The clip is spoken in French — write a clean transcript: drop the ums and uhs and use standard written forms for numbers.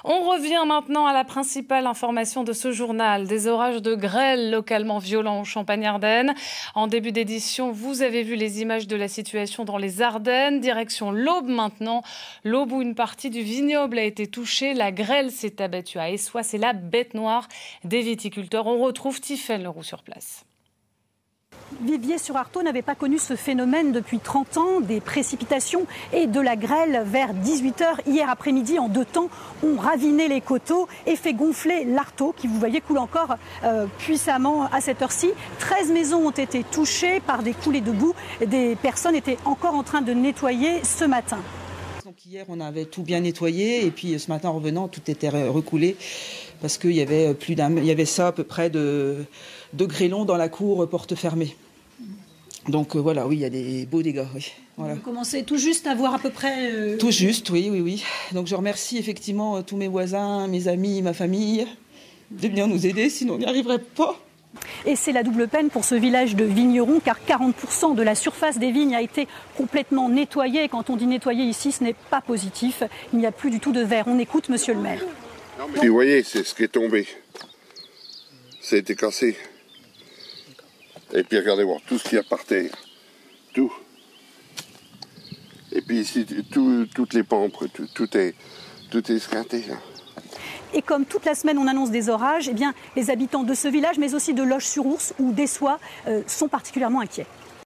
On revient maintenant à la principale information de ce journal. Des orages de grêle localement violents en Champagne-Ardenne. En début d'édition, vous avez vu les images de la situation dans les Ardennes. Direction l'Aube maintenant. L'Aube où une partie du vignoble a été touchée. La grêle s'est abattue à Essois. C'est la bête noire des viticulteurs. On retrouve Tiffaine Leroux sur place. Viviers-sur-Artaud n'avait pas connu ce phénomène depuis 30 ans, des précipitations et de la grêle vers 18 h hier après-midi en 2 temps ont raviné les coteaux et fait gonfler l'Artaud qui, vous voyez, coule encore puissamment à cette heure-ci. 13 maisons ont été touchées par des coulées de boue. Des personnes étaient encore en train de nettoyer ce matin. Donc hier, on avait tout bien nettoyé et puis ce matin en revenant, tout était recoulé parce qu'il y avait ça à peu près de grêlons dans la cour, porte fermée. Donc voilà, oui, il y a des beaux dégâts. Oui. Voilà. Vous commencez tout juste à voir à peu près... Tout juste, oui. Donc je remercie effectivement tous mes voisins, mes amis, ma famille de venir nous aider, sinon on n'y arriverait pas. Et c'est la double peine pour ce village de vignerons, car 40% de la surface des vignes a été complètement nettoyée. Et quand on dit nettoyer ici, ce n'est pas positif. Il n'y a plus du tout de verre. On écoute monsieur le maire. Et vous voyez, c'est ce qui est tombé. Ça a été cassé. Et puis regardez voir tout ce qu'il y a par terre. Tout. Et puis ici, toutes les pampres, tout est esquinté. Là. Et comme toute la semaine on annonce des orages, eh bien, les habitants de ce village, mais aussi de Loches-sur-Ours ou d'Essois, sont particulièrement inquiets.